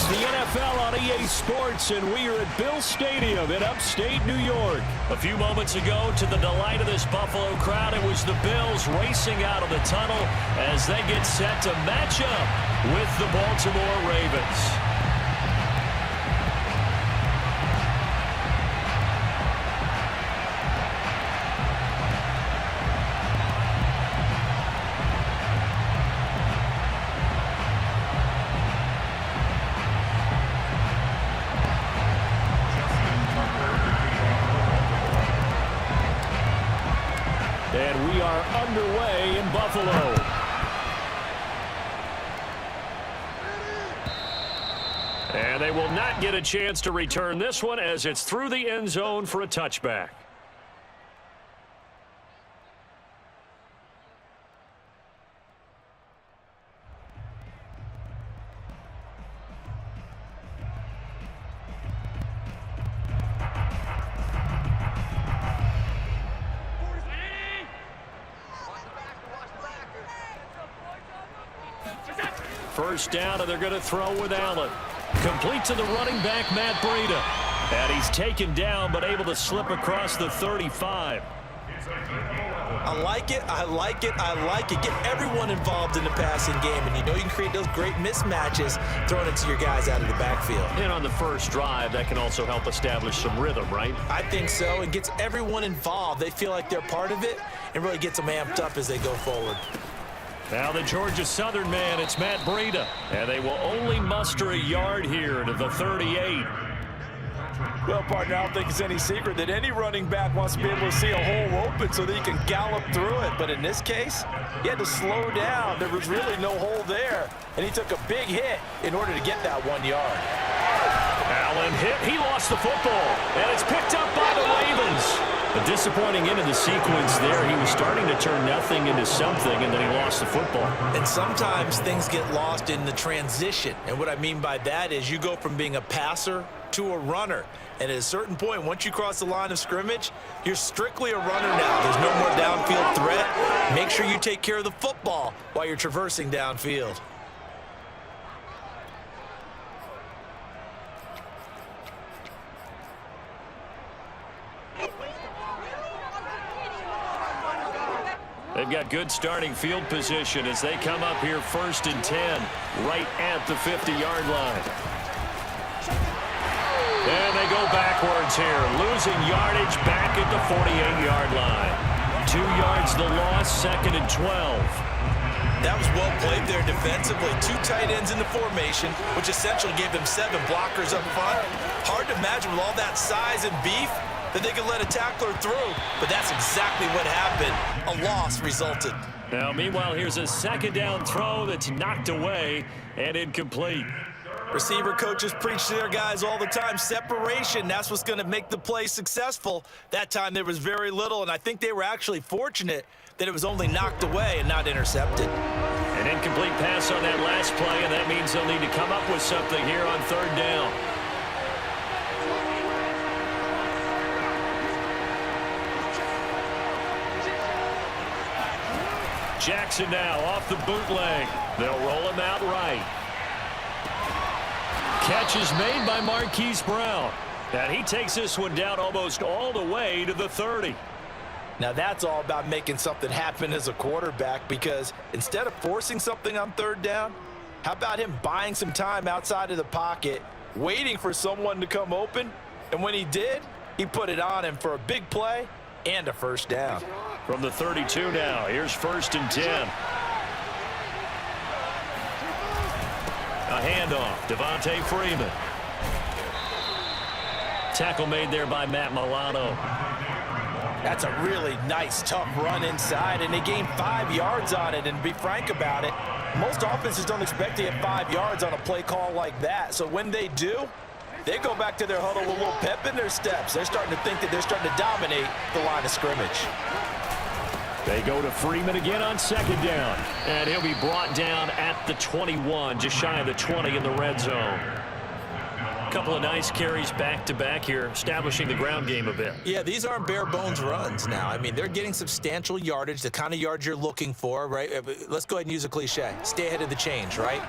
the NFL on EA Sports, and we are at Bill Stadium in upstate New York. A few moments ago, to the delight of this Buffalo crowd, it was the Bills racing out of the tunnel as they get set to match up with the Baltimore Ravens. And we are underway in Buffalo. And they will not get a chance to return this one as it's through the end zone for a touchback. First down, and they're going to throw with Allen. Complete to the running back, Matt Breida. And he's taken down, but able to slip across the 35. I like it, I like it, I like it. Get everyone involved in the passing game, and you know you can create those great mismatches throwing it to your guys out of the backfield. And on the first drive, that can also help establish some rhythm, right? I think so. It gets everyone involved. They feel like they're part of it and really gets them amped up as they go forward. Now the Georgia Southern man, it's Matt Breida. And they will only muster a yard here to the 38. Well, partner, I don't think it's any secret that any running back wants to be able to see a hole open so that he can gallop through it. But in this case, he had to slow down. There was really no hole there. And he took a big hit in order to get that 1 yard. Allen hit. He lost the football. And it's picked up by the Ravens. A disappointing end of the sequence there. He was starting to turn nothing into something, and then he lost the football. And sometimes things get lost in the transition. And what I mean by that is you go from being a passer to a runner. And at a certain point, once you cross the line of scrimmage, you're strictly a runner now. There's no more downfield threat. Make sure you take care of the football while you're traversing downfield. They've got good starting field position as they come up here 1st and 10, right at the 50-yard line. And they go backwards here, losing yardage back at the 48-yard line. 2 yards the loss, 2nd and 12. That was well played there defensively. 2 tight ends in the formation, which essentially gave them 7 blockers up front. Hard to imagine with all that size and beef that they could let a tackler through, but that's exactly what happened. A loss resulted. Now, meanwhile, here's a 2nd down throw that's knocked away and incomplete. Receiver coaches preach to their guys all the time. Separation, that's what's going to make the play successful. That time there was very little, and I think they were actually fortunate that it was only knocked away and not intercepted. An incomplete pass on that last play, and that means they'll need to come up with something here on 3rd down. Jackson now off the bootleg. They'll roll him out right. Catch is made by Marquise Brown. And he takes this one down almost all the way to the 30. Now that's all about making something happen as a quarterback, because instead of forcing something on 3rd down, how about him buying some time outside of the pocket, waiting for someone to come open, and when he did, he put it on him for a big play and a 1st down. From the 32 now, here's 1st and 10. A handoff, Devontae Freeman. Tackle made there by Matt Milano. That's a really nice, tough run inside, and they gained 5 yards on it. And to be frank about it, most offenses don't expect to get 5 yards on a play call like that. So when they do, they go back to their huddle with a little pep in their steps. They're starting to think that they're starting to dominate the line of scrimmage. They go to Freeman again on 2nd down. And he'll be brought down at the 21, just shy of the 20 in the red zone. A couple of nice carries back-to-back here, establishing the ground game a bit. Yeah, these aren't bare-bones runs now. I mean, they're getting substantial yardage, the kind of yards you're looking for, right? Let's go ahead and use a cliche. Stay ahead of the change, right?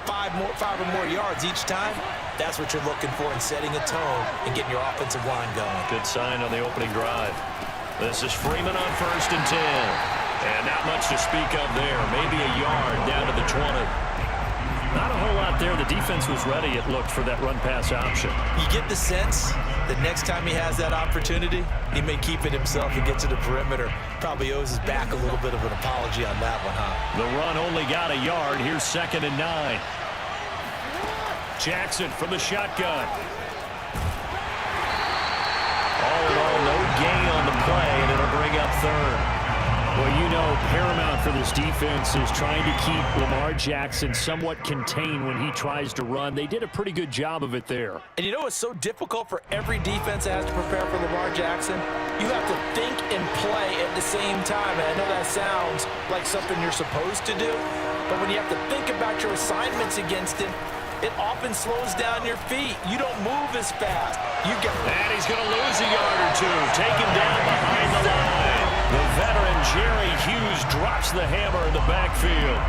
five or more yards each time, that's what you're looking for in setting a tone and getting your offensive line going. Good sign on the opening drive. This is Freeman on 1st and 10. And not much to speak of there. Maybe a yard down to the 20. Not a whole lot there. The defense was ready, it looked, for that run-pass option. You get the sense that next time he has that opportunity, he may keep it himself and get to the perimeter. Probably owes his back a little bit of an apology on that one, huh? The run only got a yard. Here's 2nd and 9. Jackson from the shotgun. All in all, no gain on the play, and it'll bring up 3rd. Well, you know, paramount for this defense is trying to keep Lamar Jackson somewhat contained when he tries to run. They did a pretty good job of it there. And you know what's so difficult for every defense that has to prepare for Lamar Jackson? You have to think and play at the same time. And I know that sounds like something you're supposed to do, but when you have to think about your assignments against him, it often slows down your feet. You don't move as fast. And he's going to lose a yard or two. Taken down behind the line. The veteran Jerry Hughes drops the hammer in the backfield.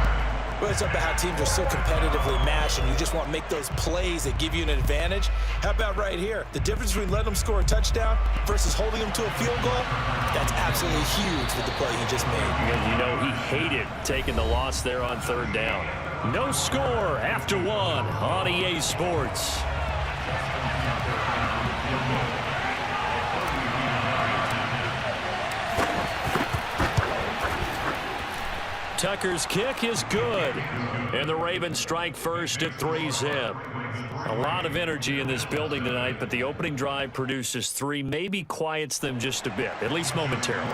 Well, it's about how teams are so competitively matched, and you just want to make those plays that give you an advantage. How about right here? The difference between letting them score a touchdown versus holding them to a field goal, that's absolutely huge with the play he just made. And you know, he hated taking the loss there on 3rd down. No score after 1 on EA Sports. Tucker's kick is good. And the Ravens strike first at 3-zip. A lot of energy in this building tonight, but the opening drive produces 3, maybe quiets them just a bit, at least momentarily.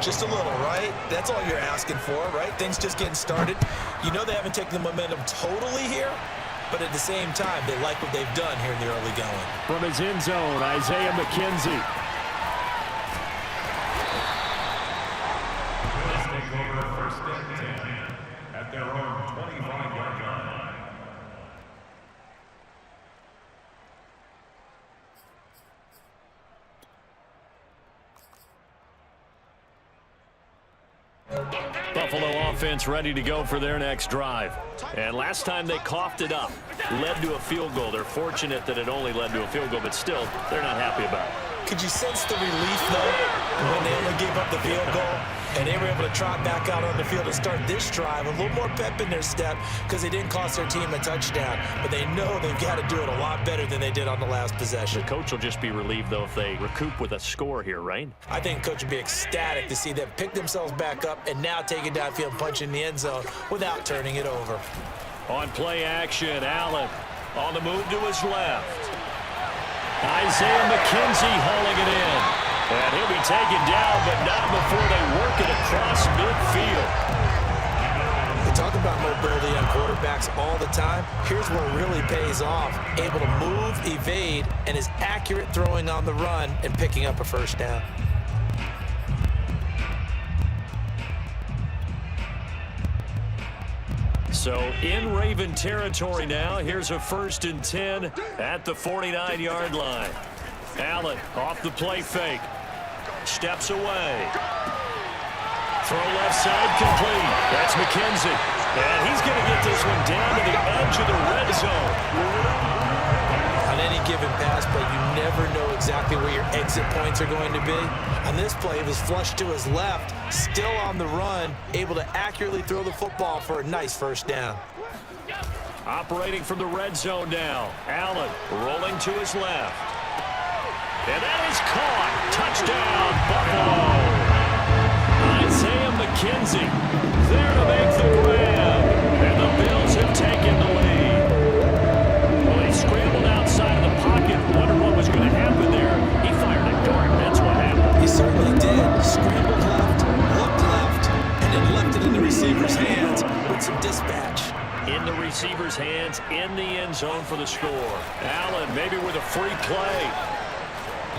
Just a little, right? That's all you're asking for, right? Things just getting started. You know they haven't taken the momentum totally here, but at the same time, they like what they've done here in the early going. From his end zone, Isaiah McKenzie. At their own 25-yard line. Buffalo offense ready to go for their next drive. And last time they coughed it up, led to a field goal. They're fortunate that it only led to a field goal, but still, they're not happy about it. Could you sense the relief, though, when they only gave up the field goal and they were able to trot back out on the field and start this drive? A little more pep in their step because they didn't cost their team a touchdown, but they know they've got to do it a lot better than they did on the last possession. The coach will just be relieved, though, if they recoup with a score here, right? I think coach would be ecstatic to see them pick themselves back up and now take it downfield and punch in the end zone without turning it over. On play action, Allen on the move to his left. Isaiah McKenzie hauling it in. And he'll be taken down, but not before they work it across midfield. We talk about mobility on quarterbacks all the time. Here's where it really pays off. Able to move, evade, and is accurate throwing on the run and picking up a 1st down. So in Raven territory now, here's a 1st and 10 at the 49-yard line. Allen off the play fake. Steps away. Throw left side complete. That's McKenzie. And he's going to get this one down to the edge of the red zone. On any given pass play, you never know exactly where your exit points are going to be. On this play, it was flushed to his left, still on the run, able to accurately throw the football for a nice 1st down. Operating from the red zone now. Allen rolling to his left. And that is caught. Touchdown, Buffalo. Isaiah McKenzie there to make the grab. And the Bills have taken the lead. Well, he scrambled outside of the pocket. Wondered what was going to happen there. He fired a dart. That's what happened. He certainly did. Scrambled left, looked left, and then left it in the receiver's hands with some dispatch. In the receiver's hands, in the end zone for the score. Allen maybe with a free play.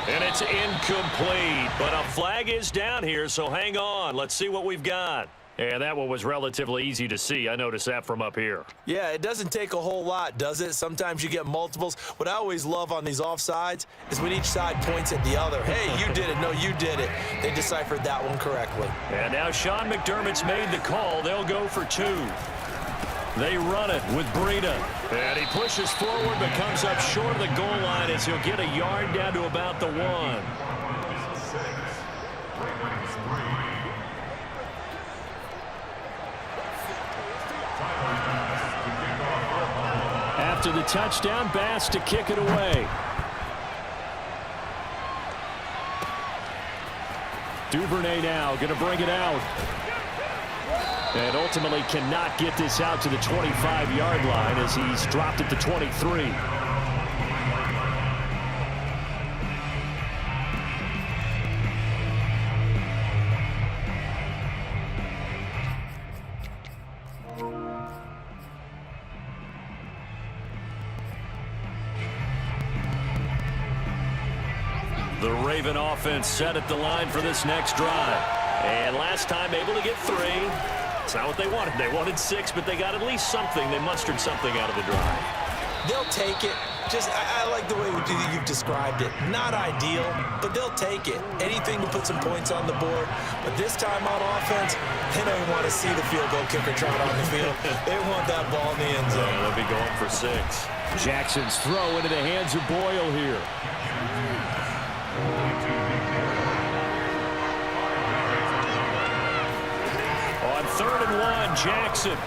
And it's incomplete, but a flag is down here, so hang on. Let's see what we've got. And that one was relatively easy to see. I noticed that from up here. Yeah, it doesn't take a whole lot, does it? Sometimes you get multiples. What I always love on these offsides is when each side points at the other. Hey, you did it. No, you did it. They deciphered that one correctly. And now Sean McDermott's made the call. They'll go for 2. They run it with Breida. And he pushes forward but comes up short of the goal line as he'll get a yard down to about the 1. After the touchdown, Bass to kick it away. Duvernay now going to bring it out. And ultimately cannot get this out to the 25-yard line as he's dropped at the 23. The Raven offense set at the line for this next drive. And last time able to get 3. It's not what they wanted. They wanted 6, but they got at least something. They mustered something out of the drive. They'll take it. I like the way you've described it. Not ideal, but they'll take it. Anything to put some points on the board. But this time on offense, they don't even want to see the field goal kicker trot on the field. They want that ball in the end zone. Yeah, they'll be going for 6. Jackson's throw into the hands of Boyle here. On 3rd and 1, Jackson.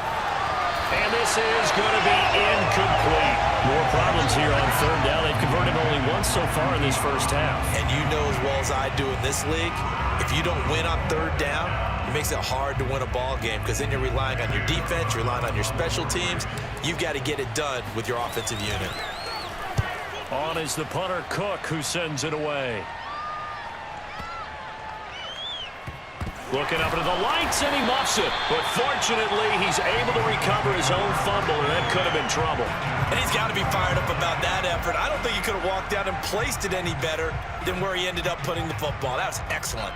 And this is going to be incomplete. More problems here on 3rd down. They've converted only once so far in this first half. And you know as well as I do in this league, if you don't win on 3rd down, it makes it hard to win a ball game because then you're relying on your defense, you're relying on your special teams. You've got to get it done with your offensive unit. On is the punter, Cook, who sends it away. Looking up into the lights, and he muffs it. But fortunately, he's able to recover his own fumble, and that could have been trouble. And he's got to be fired up about that effort. I don't think he could have walked out and placed it any better than where he ended up putting the football. That was excellent.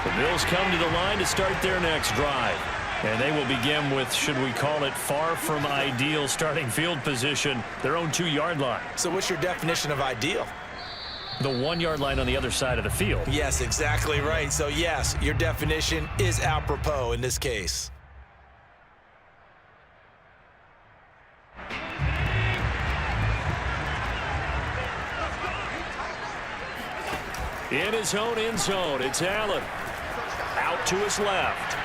The Bills come to the line to start their next drive. And they will begin with, should we call it, far from ideal starting field position, their own 2-yard line. So what's your definition of ideal? The 1-yard line on the other side of the field. Yes, exactly right. So, yes, your definition is apropos in this case. In his own end zone, it's Allen. Out to his left.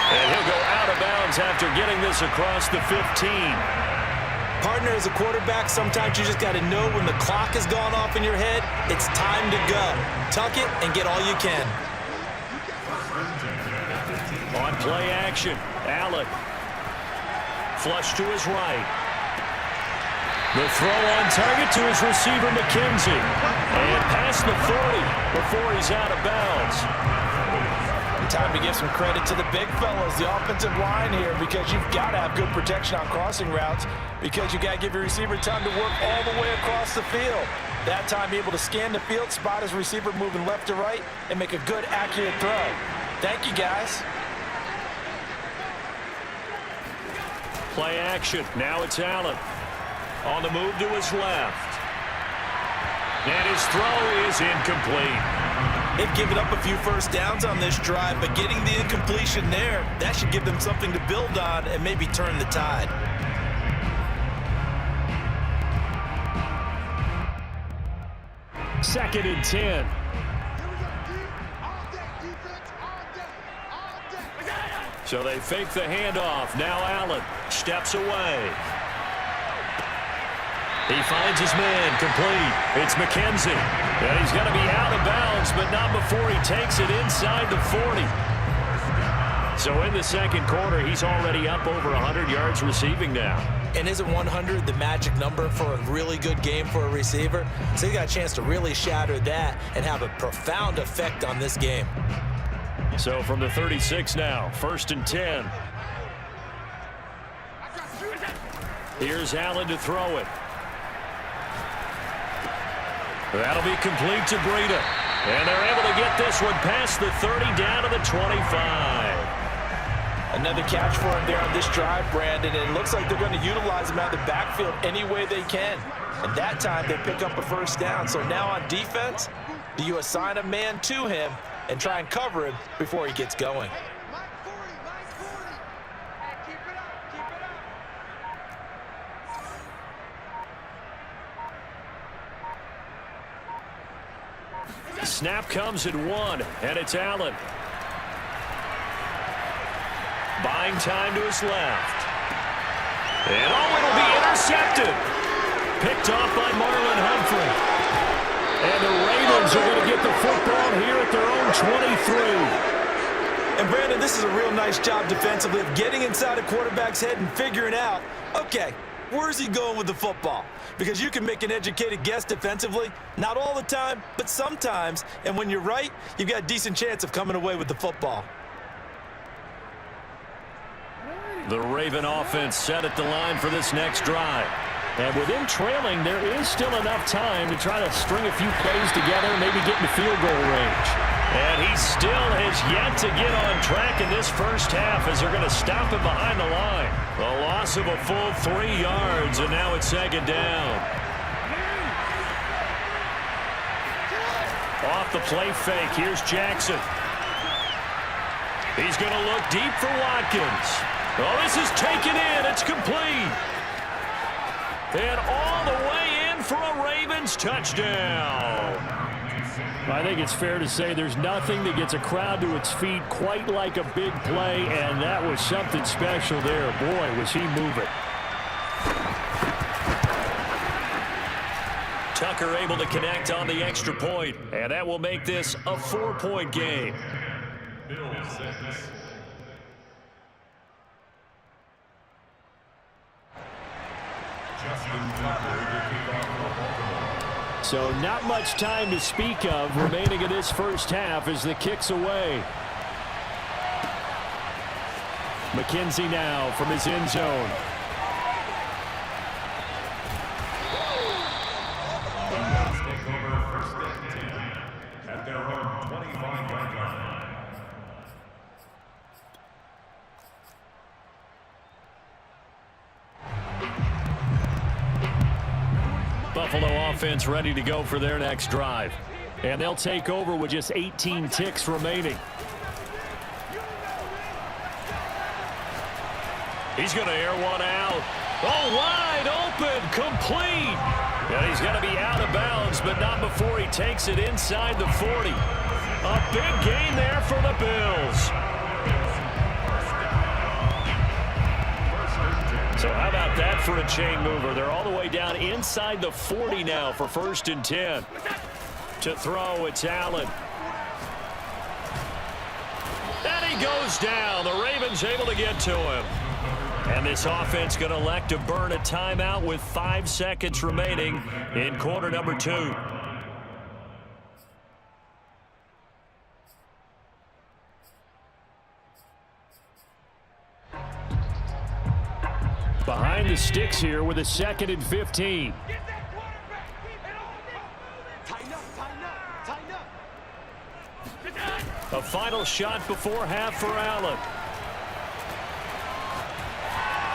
And he'll go out of bounds after getting this across the 15. Partner, as a quarterback, sometimes you just got to know when the clock has gone off in your head, it's time to go. Tuck it and get all you can. On play action, Allen. Flush to his right. The throw on target to his receiver, McKenzie. And past the 40 before he's out of bounds. Time to give some credit to the big fellas, the offensive line here, because you've got to have good protection on crossing routes because you got to give your receiver time to work all the way across the field. That time able to scan the field, spot his receiver moving left to right, and make a good, accurate throw. Thank you, guys. Play action. Now it's Allen. On the move to his left. And his throw is incomplete. They've given up a few first downs on this drive, but getting the incompletion there, that should give them something to build on and maybe turn the tide. Second and 10. So they fake the handoff. Now Allen steps away. He finds his man complete. It's McKenzie. And he's going to be out of bounds, but not before he takes it inside the 40. So in the second quarter, he's already up over 100 yards receiving now. And isn't 100 the magic number for a really good game for a receiver? So he got a chance to really shatter that and have a profound effect on this game. So from the 36 now, 1st and 10. Here's Allen to throw it. That'll be complete to Breida. And they're able to get this one past the 30 down to the 25. Another catch for him there on this drive, Brandon, and it looks like they're going to utilize him out of the backfield any way they can. And that time they pick up a first down. So now on defense, do you assign a man to him and try and cover him before he gets going. Snap comes at 1, and it's Allen. Buying time to his left. And it'll be intercepted. Picked off by Marlon Humphrey. And the Ravens are going to get the football here at their own 23. And Brandon, this is a real nice job defensively of getting inside a quarterback's head and figuring out, okay, where's he going with the football? Because you can make an educated guess defensively, not all the time, but sometimes. And when you're right, you've got a decent chance of coming away with the football. The Raven offense set at the line for this next drive. And with him trailing, there is still enough time to try to string a few plays together, maybe get into field goal range. And he still has yet to get on track in this first half as they're going to stop him behind the line. A loss of a full 3 yards, and now it's second down. Off the play fake, here's Jackson. He's going to look deep for Watkins. Oh, this is taken in. It's complete. And all the way in for a Ravens touchdown. I think it's fair to say there's nothing that gets a crowd to its feet quite like a big play, and that was something special there. Boy, was he moving. Tucker able to connect on the extra point, and that will make this a 4-point game. Bills 6. So not much time to speak of remaining in this first half as the kick's away. McKenzie now from his end zone. Take over first and 10 at their own 25-yard line. Buffalo offense ready to go for their next drive. And they'll take over with just 18 ticks remaining. He's going to air one out. Oh, wide open, complete. And he's going to be out of bounds, but not before he takes it inside the 40. A big gain there for the Bills. So how about that for a chain mover? They're all the way down inside the 40 now for 1st and 10. To throw, it's Allen. And he goes down. The Ravens able to get to him. And this offense going to elect to burn a timeout with 5 seconds remaining in quarter number 2. Behind the sticks here with a 2nd and 15. A final shot before half for Allen.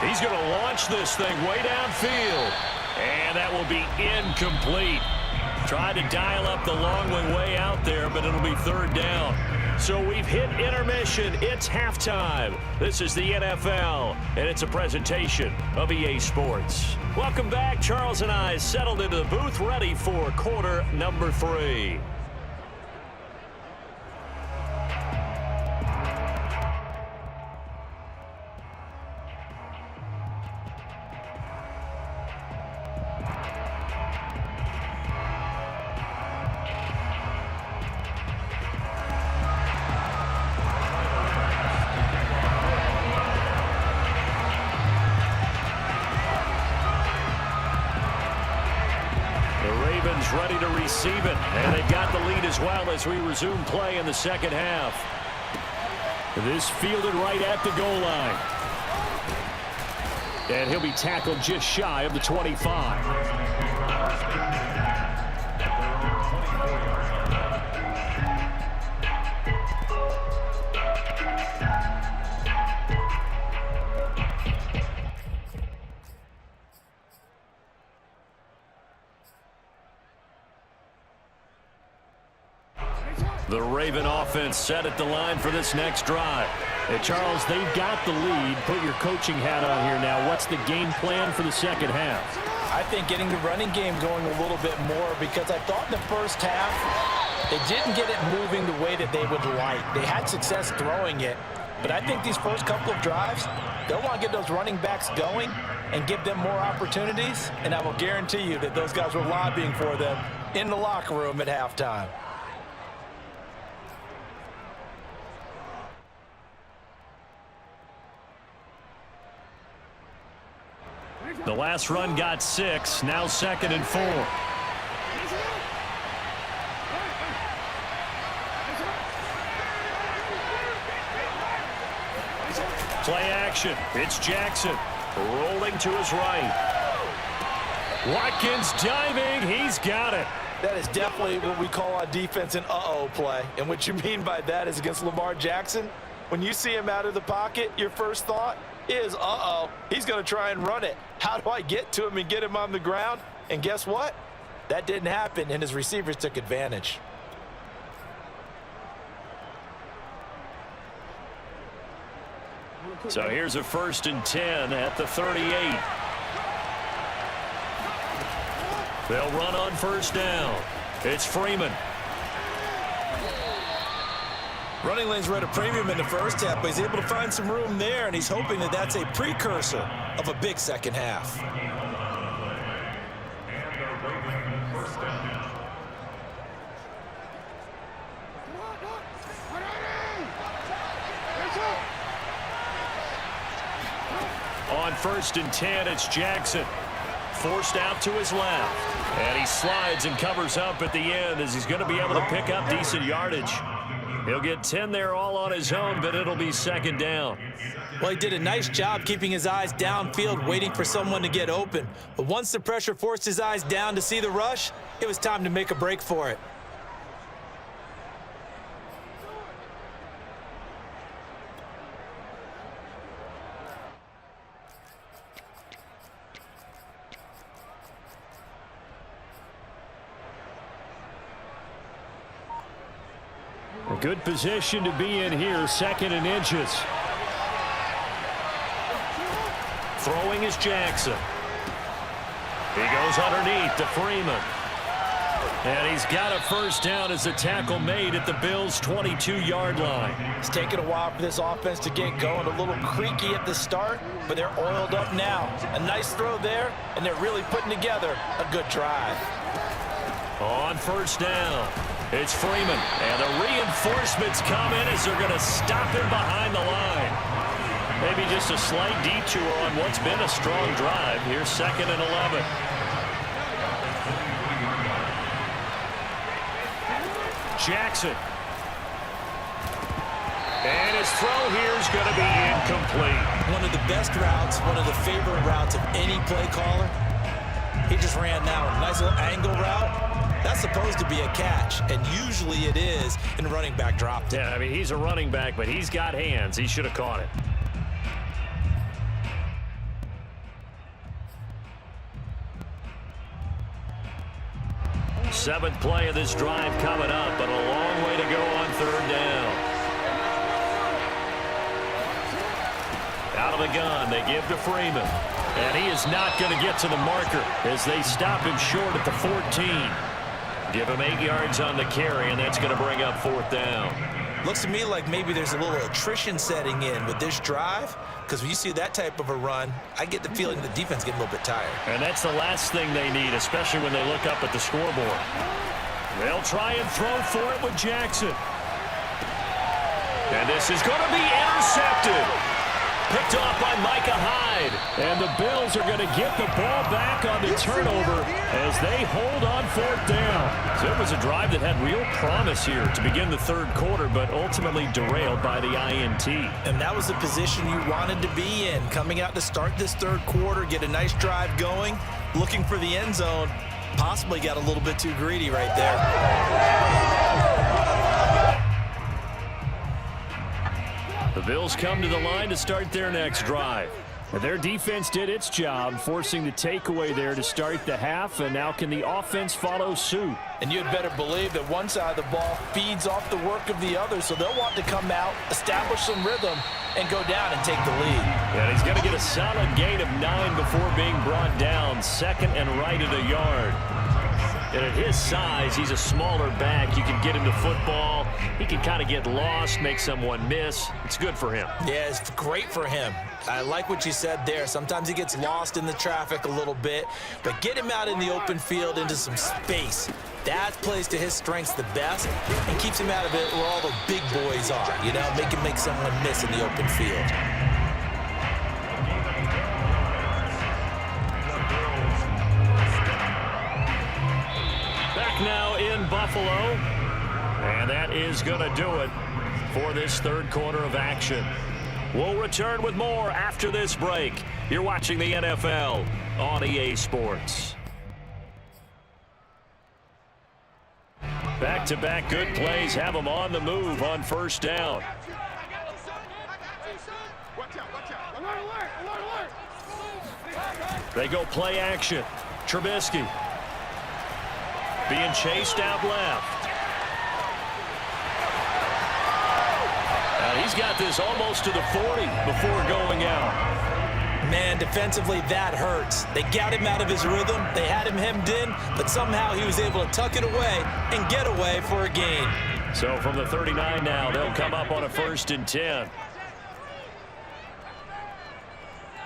He's going to launch this thing way downfield. And that will be incomplete. Tried to dial up the long one way out there, but it'll be 3rd down. So we've hit intermission. It's halftime. This is the NFL, and it's a presentation of EA Sports. Welcome back. Charles and I settled into the booth, ready for quarter number 3. Ready to receive it, and they've got the lead as well as we resume play in the second half. This fielded right at the goal line. And he'll be tackled just shy of the 25. The Raven offense set at the line for this next drive. Hey, Charles, they've got the lead. Put your coaching hat on here now. What's the game plan for the second half? I think getting the running game going a little bit more, because I thought in the first half they didn't get it moving the way that they would like. They had success throwing it, but I think these first couple of drives, they'll want to get those running backs going and give them more opportunities, and I will guarantee you that those guys were lobbying for them in the locker room at halftime. The last run got 6, now 2nd and 4. Play action. It's Jackson rolling to his right. Watkins diving. He's got it. That is definitely what we call on defense an uh-oh play. And what you mean by that is against Lamar Jackson, when you see him out of the pocket, your first thought is, uh-oh, he's going to try and run it. How do I get to him and get him on the ground? And guess what? That didn't happen, and his receivers took advantage. So here's a 1st and 10 at the 38. They'll run on 1st down. It's Freeman. Running lanes were at a premium in the first half, but he's able to find some room there, and he's hoping that that's a precursor of a big second half. On 1st and 10, it's Jackson. Forced out to his left. And he slides and covers up at the end as he's going to be able to pick up decent yardage. He'll get 10 there all on his own, but it'll be 2nd down. Well, he did a nice job keeping his eyes downfield, waiting for someone to get open. But once the pressure forced his eyes down to see the rush, it was time to make a break for it. A good position to be in here, 2nd and inches. Throwing is Jackson. He goes underneath to Freeman. And he's got a 1st down as the tackle made at the Bills' 22-yard line. It's taken a while for this offense to get going. A little creaky at the start, but they're oiled up now. A nice throw there, and they're really putting together a good drive. On 1st down, it's Freeman. And the reinforcements come in as they're going to stop him behind the line. Maybe just a slight detour on what's been a strong drive. Here's 2nd and 11. Jackson. And his throw here is going to be incomplete. One of the best routes, one of the favorite routes of any play caller. He just ran now a nice little angle route. That's supposed to be a catch, and usually it is, and the running back dropped it. Yeah, I mean, he's a running back, but he's got hands. He should have caught it. Seventh play of this drive coming up, but a long way to go on 3rd down. Out of the gun, they give to Freeman. And he is not going to get to the marker as they stop him short at the 14. Give him 8 yards on the carry, and that's going to bring up 4th down. Looks to me like maybe there's a little attrition setting in with this drive, because when you see that type of a run, I get the feeling the defense getting a little bit tired. And that's the last thing they need, especially when they look up at the scoreboard. They'll try and throw for it with Jackson. And this is going to be intercepted. Picked off by Micah Hyde. And the Bills are going to get the ball back on the turnover as they hold on 4th down. So it was a drive that had real promise here to begin the 3rd quarter, but ultimately derailed by the INT. And that was the position you wanted to be in, coming out to start this 3rd quarter, get a nice drive going, looking for the end zone. Possibly got a little bit too greedy right there. The Bills come to the line to start their next drive. Their defense did its job, forcing the takeaway there to start the half, and now can the offense follow suit? And you'd better believe that one side of the ball feeds off the work of the other, so they'll want to come out, establish some rhythm, and go down and take the lead. And he's going to get a solid gain of 9 before being brought down, second and right at a yard. And at his size, he's a smaller back. You can get him to football. He can kind of get lost, make someone miss. It's good for him. Yeah, it's great for him. I like what you said there. Sometimes he gets lost in the traffic a little bit, but get him out in the open field into some space. That plays to his strengths the best and keeps him out of it where all the big boys are. You know, make him make someone miss in the open field. Back now in Buffalo, and that is going to do it for this third quarter of action. We'll return with more after this break. You're watching the NFL on EA Sports. Back-to-back good plays have them on the move on first down. They go play action. Trubisky being chased out left. He's got this almost to the 40 before going out. Man, defensively, that hurts. They got him out of his rhythm. They had him hemmed in, but somehow he was able to tuck it away and get away for a gain. So from the 39 now, they'll come up on a 1st and 10.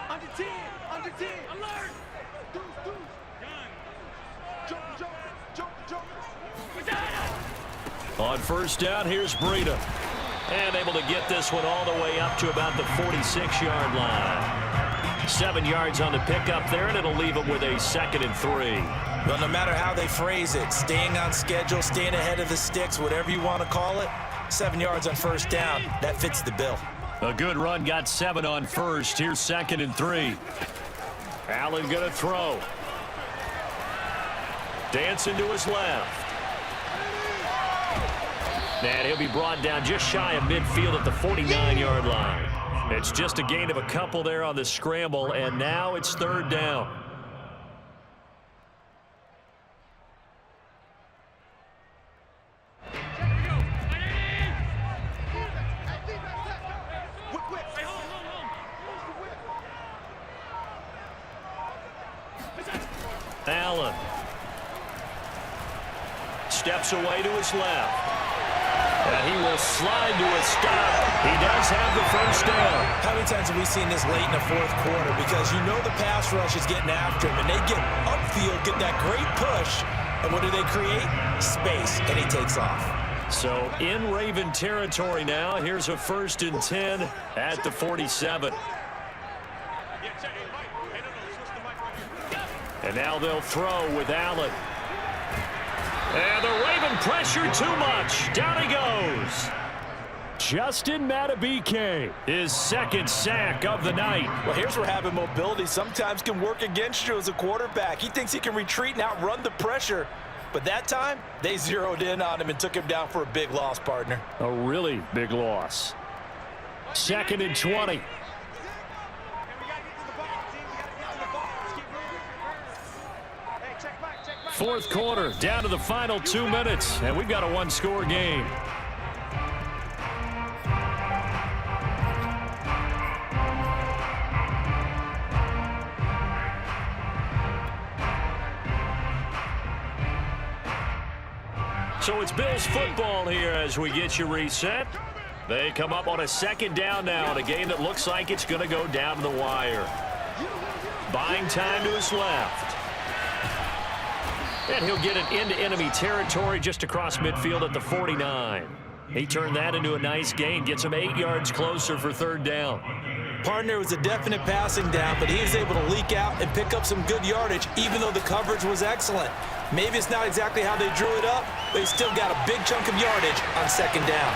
Under 10, alert! On first down, here's Breida. And able to get this one all the way up to about the 46-yard line. 7 yards on the pickup there, and it'll leave them with a 2nd and 3. Well, no matter how they phrase it, staying on schedule, staying ahead of the sticks, whatever you want to call it, 7 yards on first down, that fits the bill. A good run, got 7 on first. Here's 2nd and 3. Allen going to throw. Dancing to his left. And he'll be brought down just shy of midfield at the 49-yard line. It's just a gain of a couple there on the scramble, and now it's 3rd down. Allen steps away to his left. And he will slide to a stop. He does have the first down. How many times have we seen this late in the 4th quarter? Because you know the pass rush is getting after him, and they get upfield, get that great push, and what do they create? Space, and he takes off. So in Raven territory now. Here's a 1st and 10 at the 47. And now they'll throw with Allen. And the Raven pressure too much. Down he goes. Justin Madubuike, his 2nd sack of the night. Well, here's where having mobility sometimes can work against you as a quarterback. He thinks he can retreat and outrun the pressure. But that time, they zeroed in on him and took him down for a big loss, partner. A really big loss. 2nd and 20. Fourth quarter, down to the final 2 minutes, and we've got a 1-score game. So it's Bills football here as we get you reset. They come up on a 2nd down now in a game that looks like it's going to go down to the wire. Buying time to his left. And he'll get it into enemy territory just across midfield at the 49. He turned that into a nice gain, gets him 8 yards closer for 3rd down. Partner, was a definite passing down, but he was able to leak out and pick up some good yardage, even though the coverage was excellent. Maybe it's not exactly how they drew it up, but he still got a big chunk of yardage on 2nd down.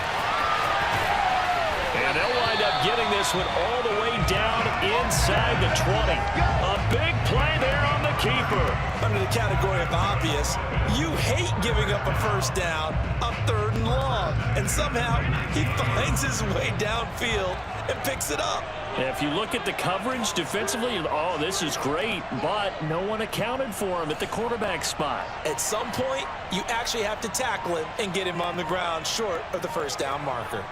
And they'll wind up getting this one all the way down inside the 20. A big play there on the keeper. Under the category of obvious, you hate giving up a 1st down on 3rd and and long, and somehow he finds his way downfield and picks it up. If you look at the coverage defensively, oh, this is great, but no one accounted for him at the quarterback spot. At some point, you actually have to tackle him and get him on the ground short of the first down marker.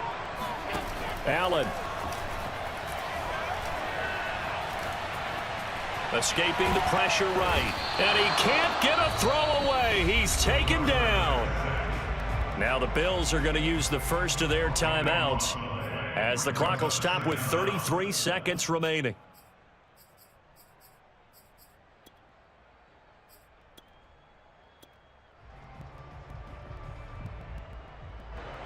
Allen. Escaping the pressure right. And he can't get a throw away. He's taken down. Now the Bills are going to use the first of their timeouts as the clock will stop with 33 seconds remaining.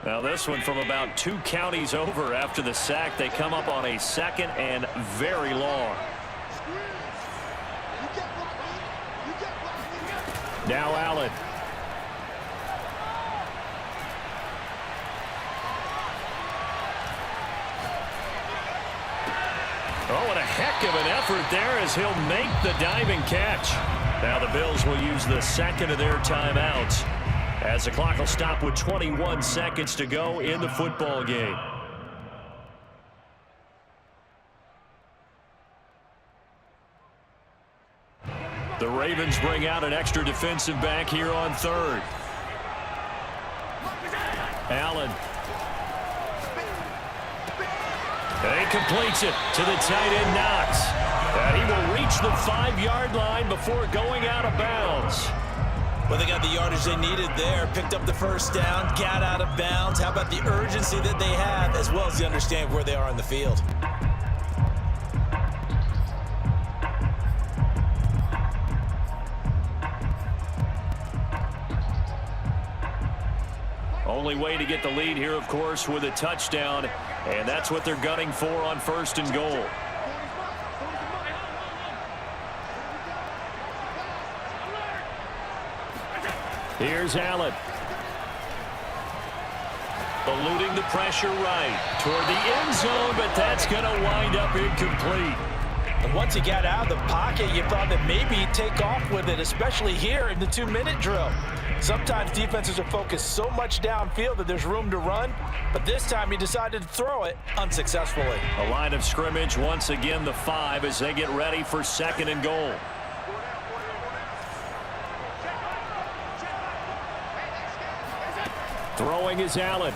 Now this one from about 2 counties over after the sack. They come up on a 2nd and very long. Now Allen. Oh, and a heck of an effort there as he'll make the diving catch. Now the Bills will use the second of their timeouts as the clock will stop with 21 seconds to go in the football game. The Ravens bring out an extra defensive back here on 3rd. Allen. And he completes it to the tight end Knox. And he will reach the 5-yard line before going out of bounds. Well, they got the yardage they needed there, picked up the first down, got out of bounds. How about the urgency that they have, as well as the understanding where they are in the field? Only way to get the lead here, of course, with a touchdown, and that's what they're gunning for on 1st and goal. Here's Allen. Eluding the pressure right toward the end zone, but that's going to wind up incomplete. And once he got out of the pocket, you thought that maybe he'd take off with it, especially here in the 2-minute drill. Sometimes defenses are focused so much downfield that there's room to run, but this time he decided to throw it unsuccessfully. A line of scrimmage, once again the 5 as they get ready for 2nd and goal. Throwing is Allen.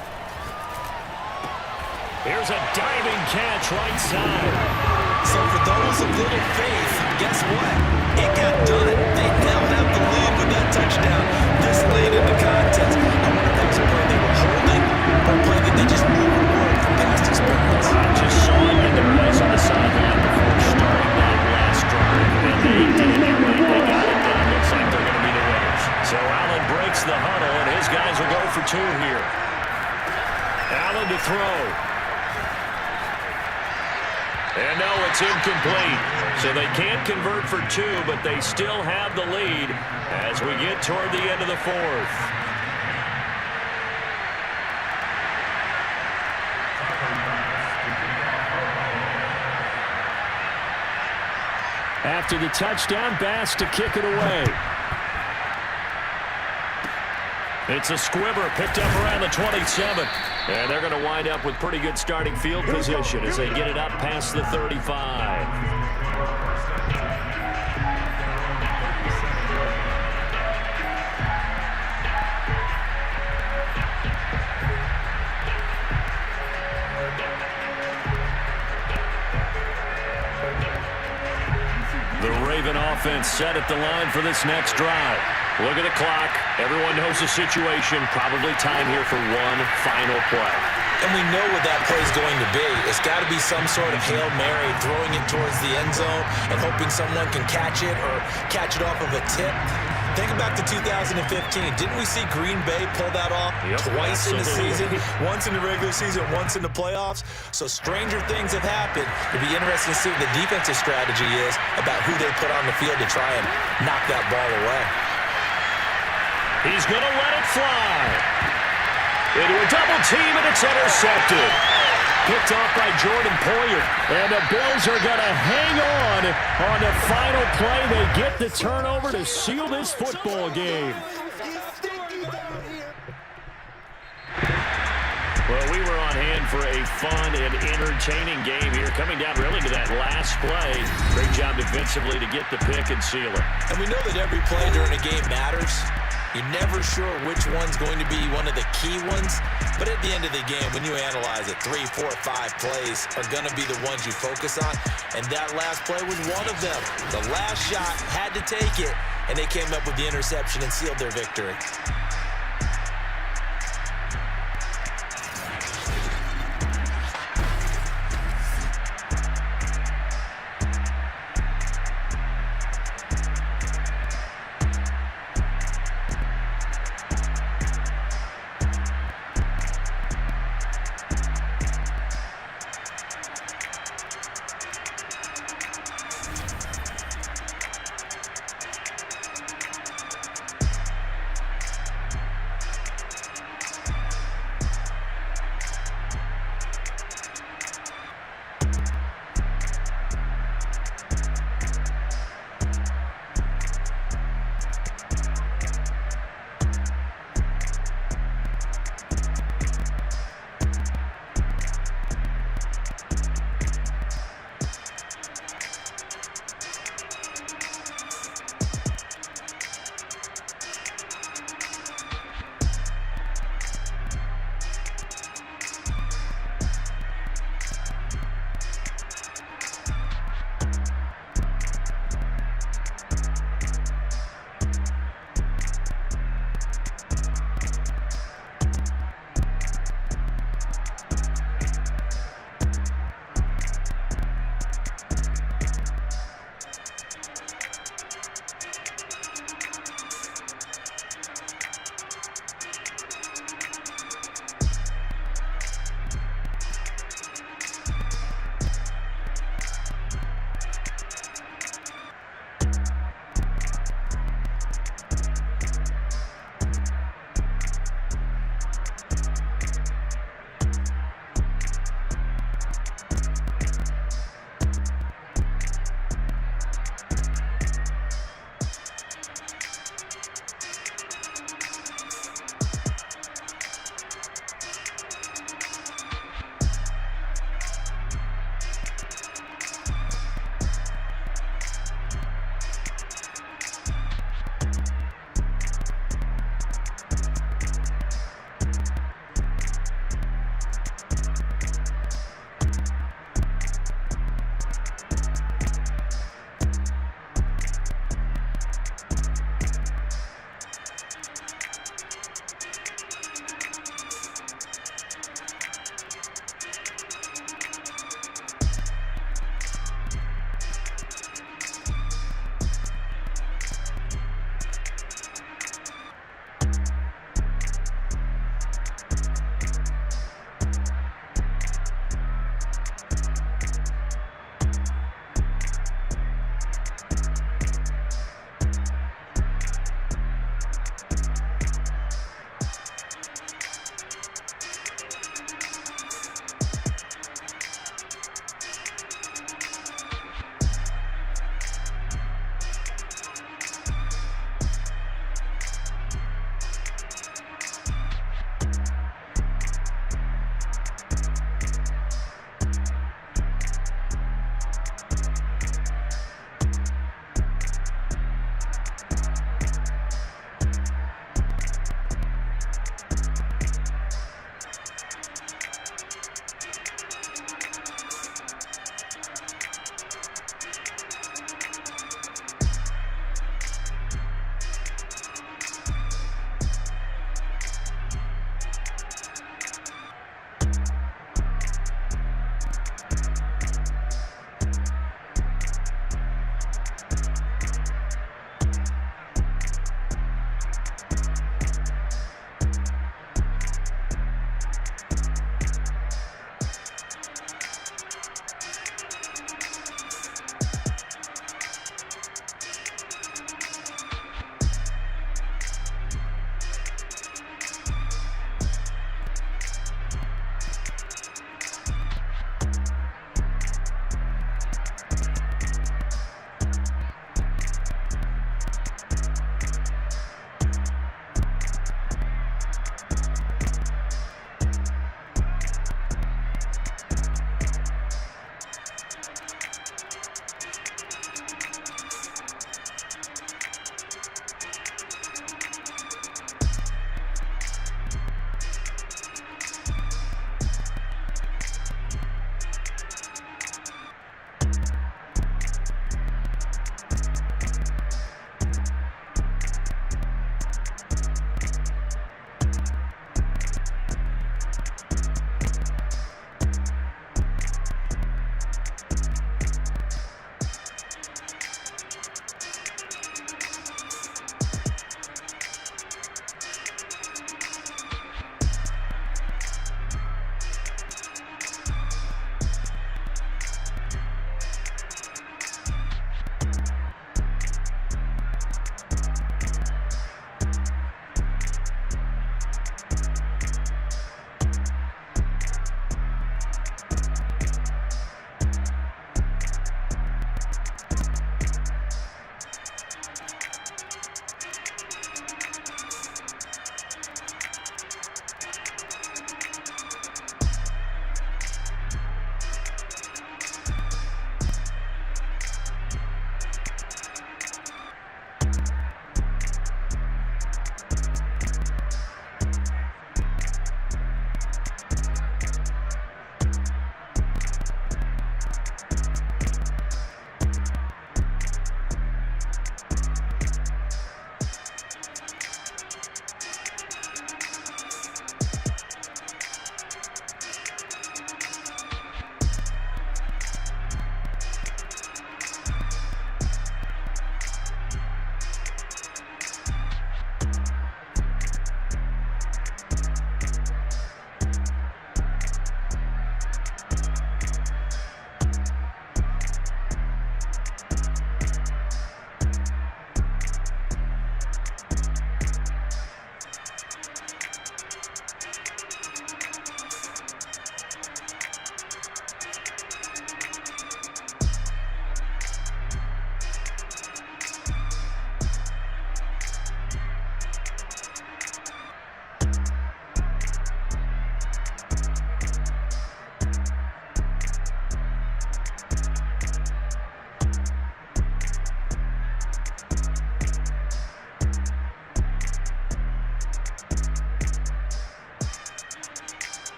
Here's a diving catch right side. So for those of little faith, guess what? It got done. They now have the lead with that touchdown this late in the contest. I wonder if that was a play they were holding or a play that they just knew would work from past experience. I just saw it in the place on the sideline before starting that last drive. And they did it right. They got it done. Looks like they're going to be the winners. So Allen breaks the huddle, and his guys will go for 2 here. Allen to throw. And no, it's incomplete. So they can't convert for 2, but they still have the lead as we get toward the end of the 4th. After the touchdown, Bass to kick it away. It's a squibber picked up around the 27. And they're going to wind up with pretty good starting field position as they get it up past the 35. The Raven offense set at the line for this next drive. Look at the clock. Everyone knows the situation. Probably time here for one final play. And we know what that play is going to be. It's got to be some sort of Hail Mary, throwing it towards the end zone and hoping someone can catch it or catch it off of a tip. Think back to 2015. Didn't we see Green Bay pull that off twice in the season? Once in the regular season, once in the playoffs. So stranger things have happened. It'll be interesting to see what the defensive strategy is about who they put on the field to try and knock that ball away. He's going to let it fly. Into a double team, and it's intercepted. Picked off by Jordan Poyer. And the Bills are going to hang on the final play. They get the turnover to seal this football game. for a fun and entertaining game here. Coming down really to that last play. Great job defensively to get the pick and seal it. And we know that every play during a game matters. You're never sure which one's going to be one of the key ones. But at the end of the game, when you analyze it, 3, 4, 5 plays are going to be the ones you focus on. And that last play was one of them. The last shot had to take it, and they came up with the interception and sealed their victory.